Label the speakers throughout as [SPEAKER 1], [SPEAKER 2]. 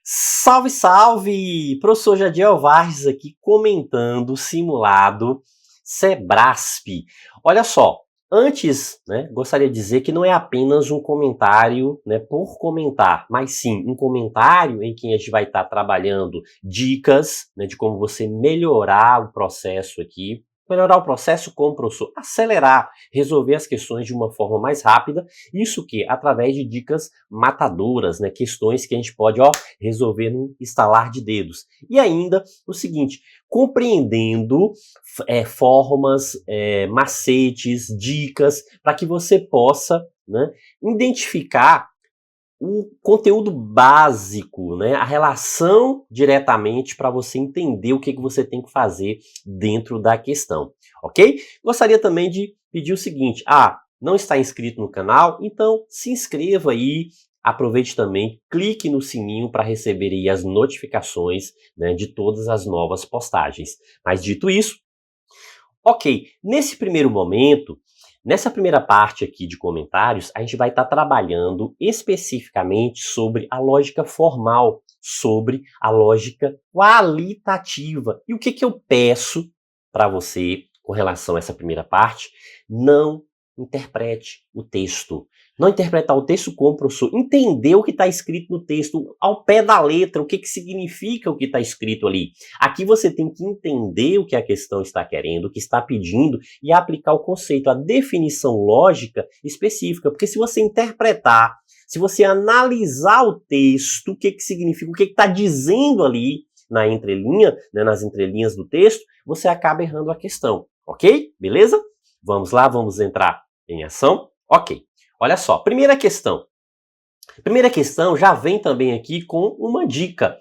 [SPEAKER 1] Salve, salve! Professor Jadiel Vargas aqui comentando o simulado Sebrasp. Olha só, antes, gostaria de dizer que não é apenas um comentário, por comentar, mas sim um comentário em que a gente vai estar trabalhando dicas, de como você melhorar o processo aqui. Melhorar o processo como professor, acelerar, resolver as questões de uma forma mais rápida, isso que através de dicas matadoras, questões que a gente pode resolver num estalar de dedos. E ainda o seguinte, compreendendo formas, macetes, dicas, para que você possa identificar o conteúdo básico, a relação diretamente para você entender o que você tem que fazer dentro da questão, ok? Gostaria também de pedir o seguinte, não está inscrito no canal? Então se inscreva aí, aproveite também, clique no sininho para receber aí as notificações de todas as novas postagens. Mas dito isso, ok, nesse primeiro momento, nessa primeira parte aqui de comentários, a gente vai estar trabalhando especificamente sobre a lógica formal, sobre a lógica qualitativa. E o que eu peço para você com relação a essa primeira parte? Não interprete o texto. Não interpretar o texto como professor, entender o que está escrito no texto ao pé da letra, o que significa o que está escrito ali. Aqui você tem que entender o que a questão está querendo, o que está pedindo e aplicar o conceito, a definição lógica específica. Porque se você interpretar, se você analisar o texto, o que significa, o que está dizendo ali na entrelinha, nas entrelinhas do texto, você acaba errando a questão, ok? Beleza? Vamos lá, vamos entrar em ação? Ok. Olha só, primeira questão. Primeira questão já vem também aqui com uma dica.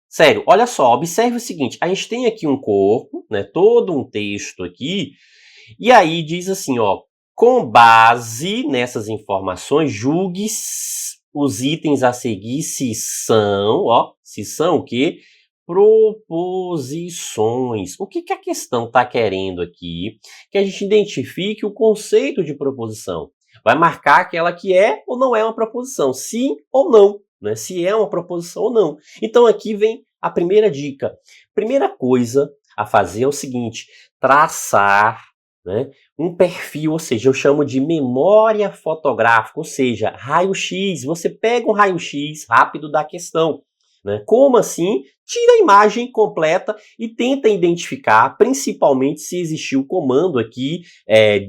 [SPEAKER 1] Sério, olha só, observe o seguinte, a gente tem aqui um corpo, todo um texto aqui, e aí diz assim, com base nessas informações, julgue os itens a seguir se são o quê? Proposições. O que a questão está querendo aqui? Que a gente identifique o conceito de proposição. Vai marcar aquela que é ou não é uma proposição, sim ou não, se é uma proposição ou não. Então aqui vem a primeira dica. Primeira coisa a fazer é o seguinte, traçar um perfil, ou seja, eu chamo de memória fotográfica, ou seja, raio-x. Você pega um raio-x rápido da questão. Como assim? Tira a imagem completa e tenta identificar, principalmente se existiu o comando aqui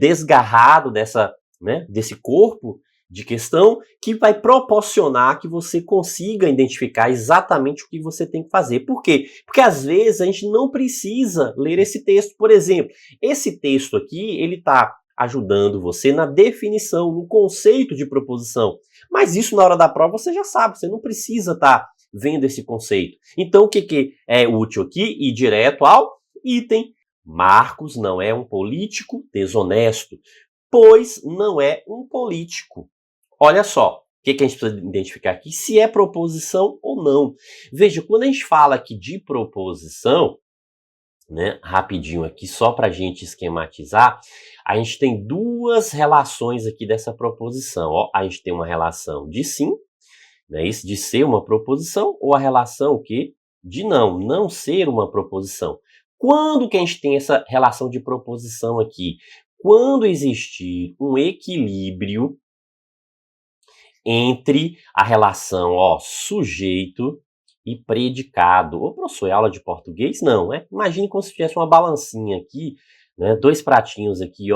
[SPEAKER 1] desgarrado desse corpo de questão, que vai proporcionar que você consiga identificar exatamente o que você tem que fazer. Por quê? Porque às vezes a gente não precisa ler esse texto. Por exemplo, esse texto aqui, ele está ajudando você na definição, no conceito de proposição. Mas isso na hora da prova você já sabe, você não precisa estar vendo esse conceito. Então o que é útil aqui? Ir direto ao item. Marcos não é um político desonesto, pois não é um político. Olha só, o que a gente precisa identificar aqui? Se é proposição ou não. Veja, quando a gente fala aqui de proposição, rapidinho aqui, só para a gente esquematizar, a gente tem duas relações aqui dessa proposição. A gente tem uma relação de sim, isso de ser uma proposição, ou a relação o quê? De não ser uma proposição. Quando que a gente tem essa relação de proposição aqui? Quando existir um equilíbrio entre a relação sujeito e predicado. Ô, professor, é aula de português? Não, Imagine como se tivesse uma balancinha aqui, dois pratinhos aqui,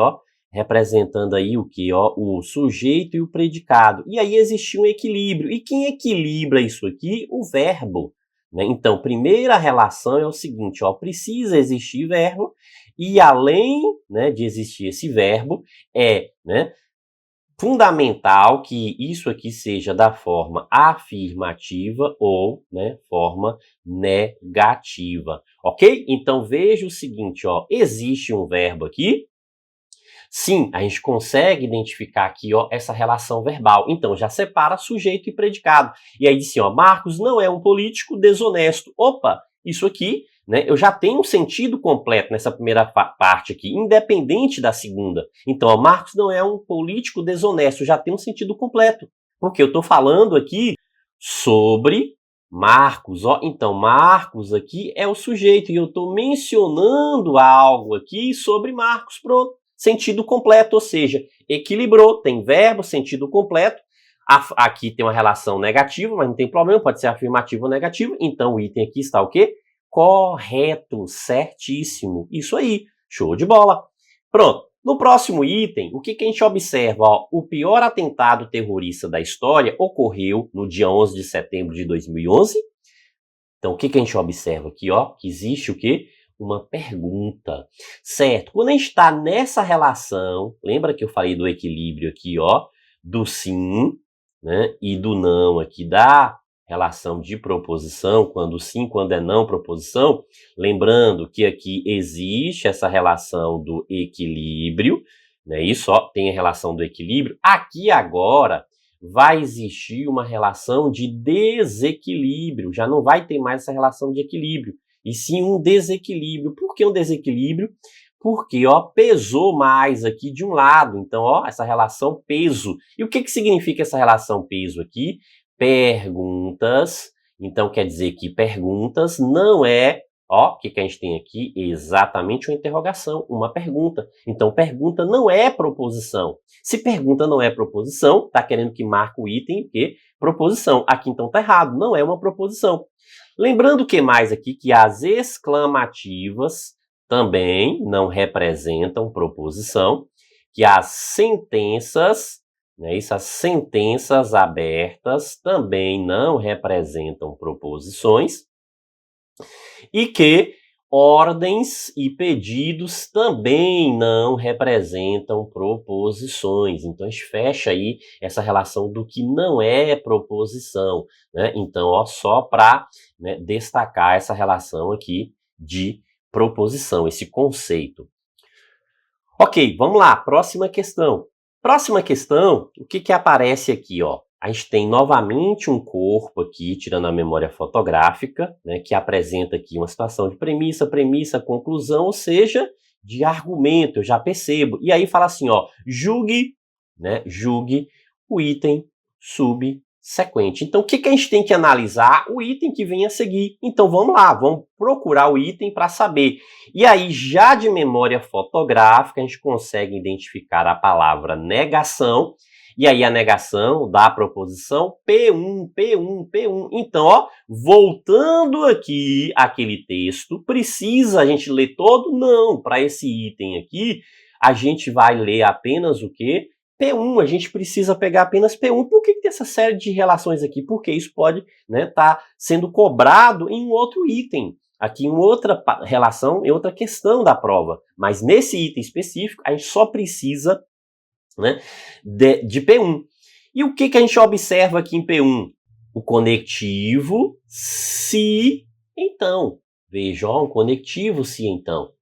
[SPEAKER 1] representando aí o que? O sujeito e o predicado. E aí existe um equilíbrio. E quem equilibra isso aqui? O verbo. Então, primeira relação é o seguinte, precisa existir verbo e além de existir esse verbo, fundamental que isso aqui seja da forma afirmativa ou forma negativa, ok? Então veja o seguinte, existe um verbo aqui. Sim, a gente consegue identificar aqui essa relação verbal. Então já separa sujeito e predicado. E aí diz assim, Marcos não é um político desonesto. Opa, isso aqui eu já tenho um sentido completo nessa primeira parte aqui, independente da segunda. Então, Marcos não é um político desonesto, já tem um sentido completo. Porque eu estou falando aqui sobre Marcos, ó, então Marcos aqui é o sujeito e eu estou mencionando algo aqui sobre Marcos, pronto, sentido completo, ou seja, equilibrou, tem verbo, sentido completo, aqui tem uma relação negativa, mas não tem problema, pode ser afirmativo ou negativo, então o item aqui está o quê? Correto, certíssimo, isso aí, show de bola. Pronto. No próximo item, o que a gente observa? Ó, o pior atentado terrorista da história ocorreu no dia 11 de setembro de 2011. Então, o que a gente observa aqui? Ó, que existe o quê? Uma pergunta, certo? Quando a gente está nessa relação, lembra que eu falei do equilíbrio aqui, ó, do sim, né, e do não aqui da relação de proposição, quando sim, quando é não proposição, lembrando que aqui existe essa relação do equilíbrio, né, isso, ó, tem a relação do equilíbrio. Aqui agora vai existir uma relação de desequilíbrio, já não vai ter mais essa relação de equilíbrio, e sim um desequilíbrio. Por que um desequilíbrio? Porque, ó, pesou mais aqui de um lado, então, ó, essa relação peso. E o que significa essa relação peso aqui? Perguntas, então quer dizer que perguntas não é, ó, o que a gente tem aqui? Exatamente uma interrogação, uma pergunta. Então, pergunta não é proposição. Se pergunta não é proposição, tá querendo que marque o item que proposição. Aqui então tá errado, não é uma proposição. Lembrando que mais aqui que as exclamativas também não representam proposição, que as sentenças, né, as sentenças abertas também não representam proposições, e que ordens e pedidos também não representam proposições. Então, a gente fecha aí essa relação do que não é proposição, né? Então, ó, só para, né, destacar essa relação aqui de proposição, esse conceito. Ok, vamos lá, próxima questão. Próxima questão, o que aparece aqui, ó? A gente tem novamente um corpo aqui, tirando a memória fotográfica, né, que apresenta aqui uma situação de premissa, conclusão, ou seja, de argumento, eu já percebo. E aí fala assim, ó, julgue, né, julgue o item subsequente. Então, o que a gente tem que analisar? O item que vem a seguir. Então, vamos lá, vamos procurar o item para saber. E aí, já de memória fotográfica, a gente consegue identificar a palavra negação. E aí a negação da proposição P1, P1, P1. Então, ó, voltando aqui àquele texto, precisa a gente ler todo? Não, para esse item aqui, a gente vai ler apenas o quê? P1, a gente precisa pegar apenas P1. Por que tem essa série de relações aqui? Porque isso pode, né, tá sendo cobrado em um outro item. Aqui em outra relação, em outra questão da prova. Mas nesse item específico, a gente só precisa, né, de P1. E o que a gente observa aqui em P1? O conectivo se, então. Veja, ó, um conectivo se, então.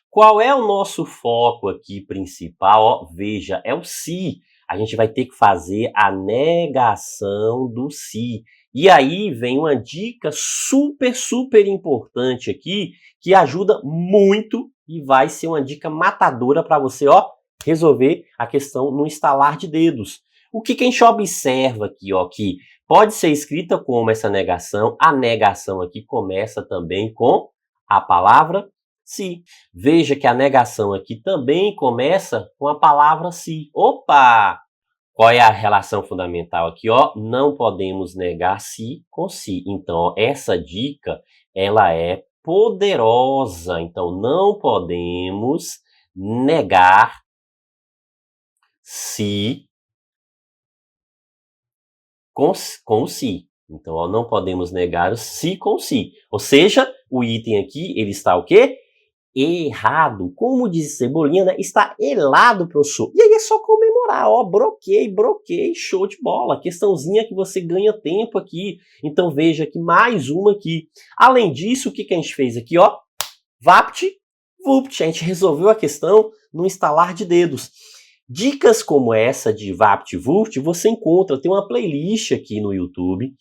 [SPEAKER 1] Qual é o nosso foco aqui principal? Ó, veja, é o se. A gente vai ter que fazer a negação do se. E aí vem uma dica super, super importante aqui, que ajuda muito e vai ser uma dica matadora para você, ó, resolver a questão no estalar de dedos. O que a gente observa aqui, ó, que pode ser escrita como essa negação. A negação aqui começa também com a palavra se. Veja que a negação aqui também começa com a palavra se. Opa! Qual é a relação fundamental aqui, ó? Não podemos negar se com se. Então, ó, essa dica, ela é poderosa. Então, não podemos negar se com o se. Então, ó, não podemos negar o se com o se. Ou seja, o item aqui, ele está o quê? Errado. Como diz Cebolinha, né? Está helado, professor. E aí é só comemorar, ó, broquei, show de bola. Questãozinha que você ganha tempo aqui. Então veja aqui mais uma aqui. Além disso, o que a gente fez aqui, ó? Vapt, vupt. A gente resolveu a questão no estalar de dedos. Dicas como essa de Vapt, vupt, você encontra, tem uma playlist aqui no YouTube.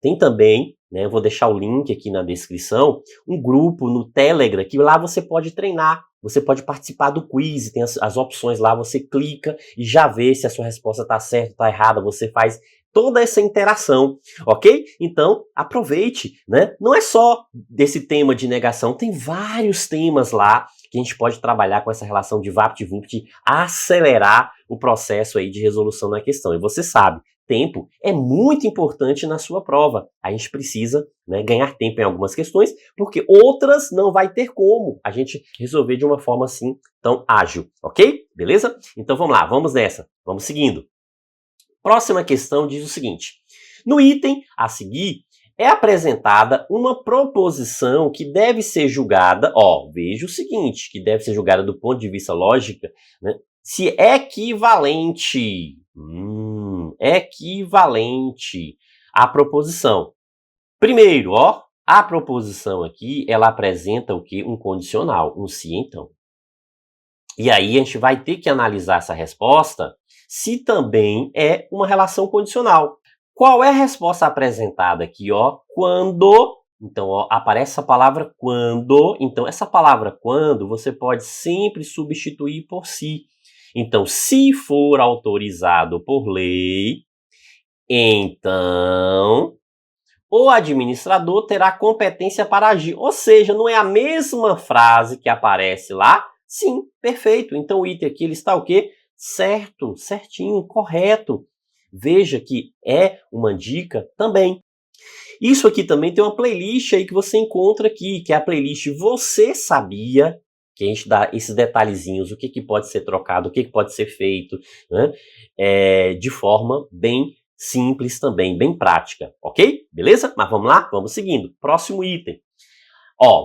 [SPEAKER 1] Tem também, né, vou deixar o link aqui na descrição, um grupo no Telegram, que lá você pode treinar, você pode participar do quiz, tem as opções lá, você clica e já vê se a sua resposta está certa, está errada, você faz toda essa interação, ok? Então, aproveite, né? Não é só desse tema de negação, tem vários temas lá que a gente pode trabalhar com essa relação de VaptVupt, acelerar o processo aí de resolução da questão. E você sabe, tempo é muito importante na sua prova. A gente precisa, né, ganhar tempo em algumas questões, porque outras não vai ter como a gente resolver de uma forma assim tão ágil, ok? Beleza? Então vamos lá, vamos nessa, vamos seguindo. Próxima questão diz o seguinte: no item a seguir é apresentada uma proposição que deve ser julgada, veja o seguinte, que deve ser julgada do ponto de vista lógico, né, se é equivalente, equivalente à proposição. Primeiro, a proposição aqui, ela apresenta o quê? Um condicional, um se então. E aí a gente vai ter que analisar essa resposta se também é uma relação condicional. Qual é a resposta apresentada aqui, Quando, então, aparece a palavra quando, então essa palavra quando você pode sempre substituir por se. Então, se for autorizado por lei, então o administrador terá competência para agir. Ou seja, não é a mesma frase que aparece lá? Sim, perfeito. Então o item aqui ele está o quê? Certo, certinho, correto. Veja que é uma dica também. Isso aqui também tem uma playlist aí que você encontra aqui, que é a playlist Você Sabia? Que a gente dá esses detalhezinhos, o que pode ser trocado, o que pode ser feito, né? De forma bem simples também, bem prática, ok? Beleza? Mas vamos lá? Vamos seguindo. Próximo item.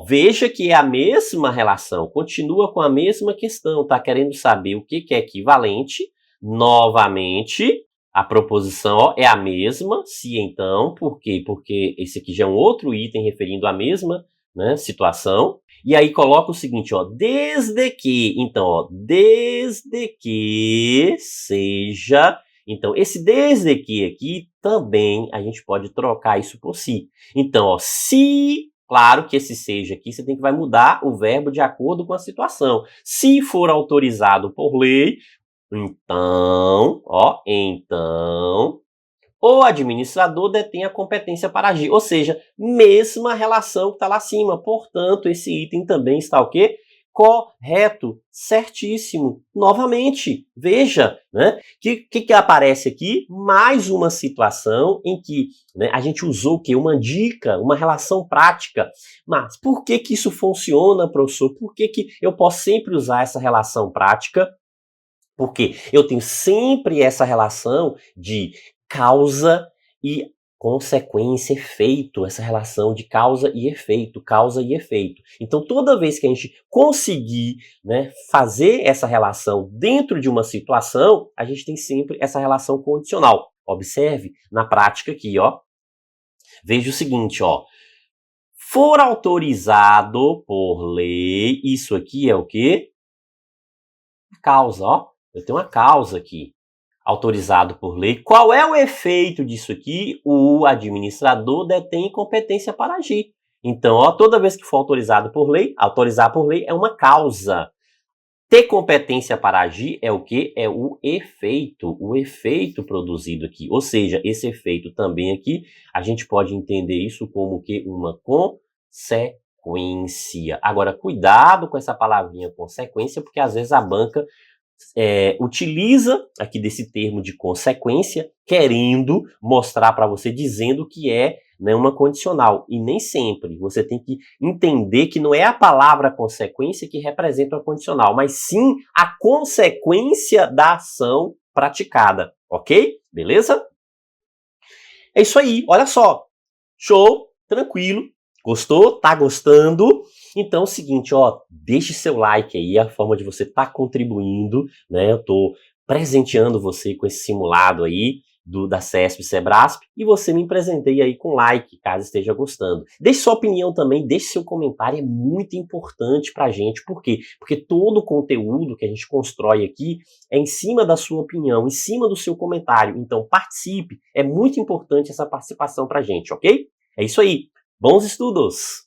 [SPEAKER 1] Veja que é a mesma relação, continua com a mesma questão, está querendo saber o que é equivalente. Novamente, a proposição é a mesma, se então, por quê? Porque esse aqui já é um outro item referindo à mesma, né, situação. E aí coloca o seguinte, desde que, então, desde que seja, então, esse desde que aqui também a gente pode trocar isso por si. Então, se, claro que esse seja aqui, você vai mudar o verbo de acordo com a situação. Se for autorizado por lei, então, então, o administrador detém a competência para agir. Ou seja, mesma relação que está lá acima. Portanto, esse item também está o quê? Correto, certíssimo. Novamente, veja, né? Que aparece aqui? Mais uma situação em que, né, a gente usou o quê? Uma dica, uma relação prática. Mas por que isso funciona, professor? Por que eu posso sempre usar essa relação prática? Porque eu tenho sempre essa relação de causa e consequência, efeito, essa relação de causa e efeito, causa e efeito. Então, toda vez que a gente conseguir, né, fazer essa relação dentro de uma situação, a gente tem sempre essa relação condicional. Observe na prática aqui, Veja o seguinte, for autorizado por lei, isso aqui é o quê? A causa, Eu tenho uma causa aqui, autorizado por lei. Qual é o efeito disso aqui? O administrador detém competência para agir. Então, toda vez que for autorizado por lei, autorizar por lei é uma causa. Ter competência para agir é o quê? É o efeito produzido aqui. Ou seja, esse efeito também aqui, a gente pode entender isso como que uma consequência. Agora, cuidado com essa palavrinha consequência, porque às vezes a banca utiliza aqui desse termo de consequência, querendo mostrar para você, dizendo que é, né, uma condicional. E nem sempre. Você tem que entender que não é a palavra consequência que representa a condicional, mas sim a consequência da ação praticada. Ok? Beleza? É isso aí. Olha só. Show. Tranquilo. Gostou? Tá gostando? Então é o seguinte, deixe seu like aí, a forma de você estar contribuindo, né? Eu tô presenteando você com esse simulado aí da CESP Sebrasp e você me presenteie aí com like, caso esteja gostando. Deixe sua opinião também, deixe seu comentário, é muito importante pra gente. Por quê? Porque todo o conteúdo que a gente constrói aqui é em cima da sua opinião, em cima do seu comentário. Então participe, é muito importante essa participação pra gente, ok? É isso aí. Bons estudos!